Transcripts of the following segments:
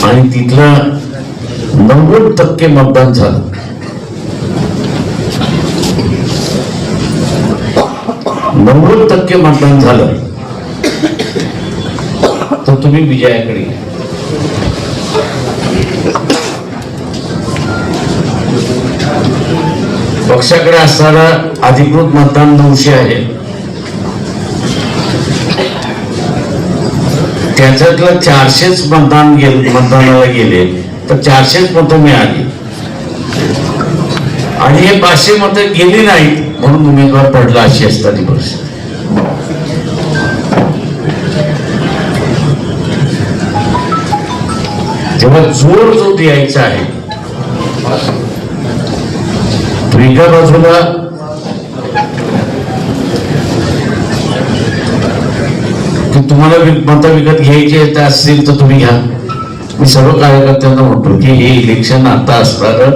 आणि तिथलं 90% मतदान झालं. 90% मतदान झालं तर तुम्ही विजयाकडे. पक्षाकडे असणारं अधिकृत मतदान 900 आहे. त्याच्यातलं 400च मतदानाला गेले तर 400च मतं मिळाली आणि हे 500 मतं गेली नाहीत म्हणून उमेदवार पडला, अशी असताना परिस्थिती. जेव्हा जोर जो द्यायचा आहे तो एका बाजूला तुम्हाला मतं विकत घ्यायचे असतील तर तुम्ही घ्या. मी सर्व कार्यकर्त्यांना म्हणतो की हे इलेक्शन आता असणारं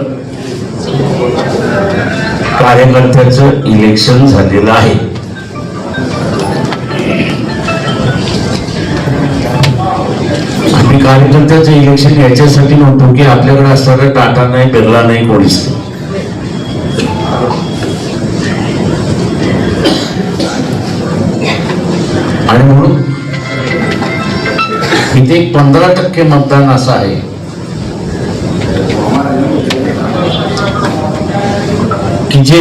कार्यकर्त्याचं इलेक्शन झालेलं आहे. आम्ही कार्यकर्त्याचं इलेक्शन याच्यासाठी म्हणतो की आपल्याकडे असणारं टाटा नाही, बिर्ला नाही, कोणीच नाही. आणि म्हणून इथे 15% मतदान असं आहे की जे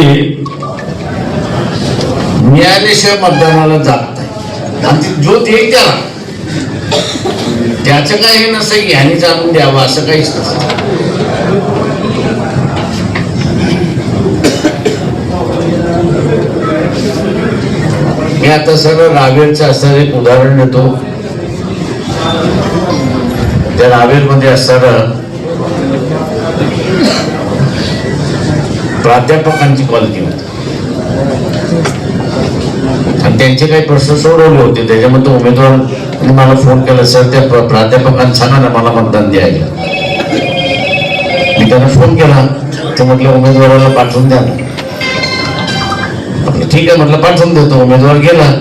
मिळाल्याशिवाय मतदानाला जात नाही. आणि जो ते त्याला त्याचं काय हे नसतं की ह्याने जाणून द्यावं असं काहीच नसतं. मी आता सगळं रावेरचं असणारं एक उदाहरण देतो. त्या रावेरमध्ये असणारं प्राध्यापकांची कॉलनी होती आणि त्यांचे काही प्रश्न सोडवले होते. त्याच्यामध्ये उमेदवारांनी मला फोन केला, सर त्या प्राध्यापकांना सांगा ना मला मतदान द्यायला. मी त्यांना फोन केला, ते म्हटलं उमेदवाराला पाठवून द्या ना. ठीक आहे म्हटलं, पाठवून देतो. उमेदवार गेला.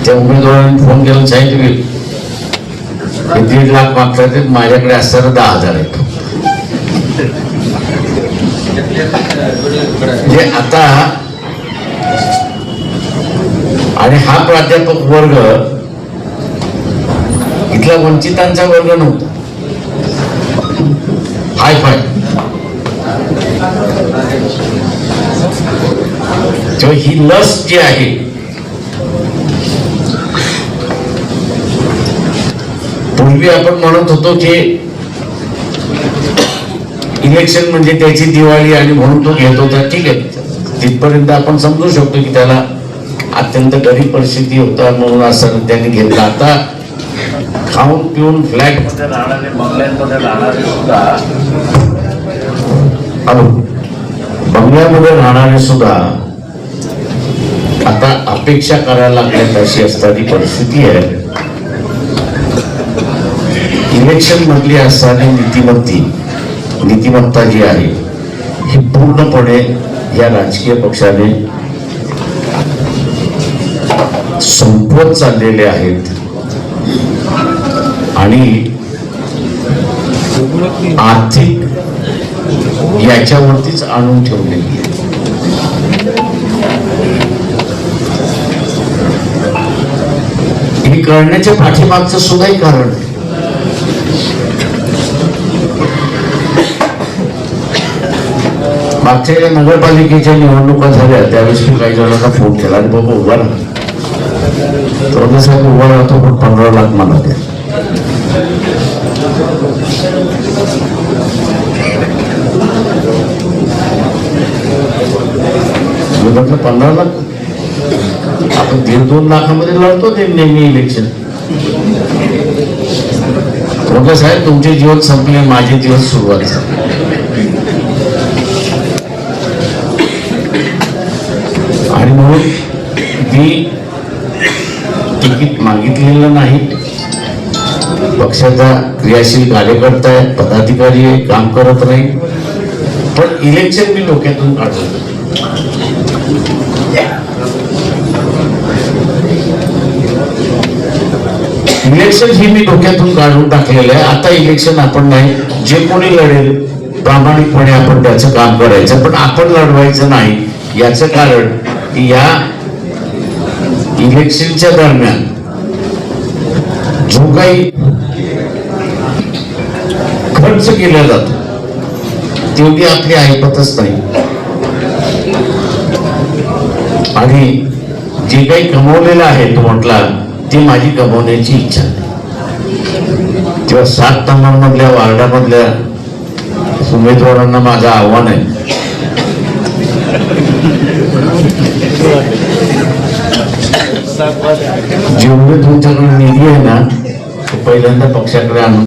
त्या उमेदवाराने फोन केला, सांगितलं 1.5 लाख मागतात, माझ्याकडे असताना 10,000 आहेत. म्हणजे आता आणि हा प्राध्यापक वर्ग इथला वंचितांचा वर्ग नव्हता, हाय फाय. तेव्हा ही लस जी आहे पूर्वी आपण म्हणत होतो की इलेक्शन म्हणजे त्याची दिवाळी आणि म्हणून तो घेत होता. ठीक आहे, तिथपर्यंत आपण समजू शकतो की त्याला अत्यंत गरीब परिस्थिती होता म्हणून असं त्यांनी घेतलं. आता खाऊन पिऊन फ्लॅट मध्ये राहणारे, बंगल्यांमध्ये राहणारे सुद्धा बंगल्यामध्ये राहणारे सुद्धा आता अपेक्षा करायला लागल्यात, अशी असणारी परिस्थिती आहे. इलेक्शन मधली असणारी नीतिमत्ता जी आहे ही पूर्णपणे या राजकीय पक्षाने संपवत चाललेले आहेत आणि आर्थिक याच्यावरतीच आणून ठेवलेली आहे. हे करण्याच्या पाठीमागचं सुद्धा कारण आहे. मागच्या ज्या नगरपालिकेच्या निवडणुका झाल्या त्यावेळेस मी काही जणांना फोन केला आणि बाबा उभा राहा, तो साहेब उभा राहतो पण 15 लाख मला द्या. मी म्हटलं 15 लाख आपण 1.5-2 लाखामध्ये लढतो ते नेहमी इलेक्शन. म्हटलं साहेब तुमचे दिवस संपले, माझे दिवस सुरुवात झाले. आणि म्हणून मी तिकीट मागितलेलं नाही. पक्षाचा क्रियाशील कार्यकर्ता आहे, पदाधिकारी आहे, काम करत नाही, पण इलेक्शन मी डोक्यातून काढलं. इलेक्शन ही मी डोक्यातून काढून टाकलेलं आहे. आता इलेक्शन आपण नाही, जे कोणी लढेल प्रामाणिकपणे आपण त्याचं काम करायचं, पण आपण लढवायचं नाही. याचं कारण की या इलेक्शनच्या दरम्यान जो काही खर्च केला जातो तेवढी आपली ऐपतच नाही, आणि जे काही कमवलेलं आहे तो म्हटला ती माझी कमवण्याची इच्छा नाही. तेव्हा 7 नंबरमधल्या वार्डामधल्या उमेदवारांना माझं आव्हान आहे, जेवढे तुमच्याकडे निधी आहे ना तो पहिल्यांदा पक्षाकडे आणून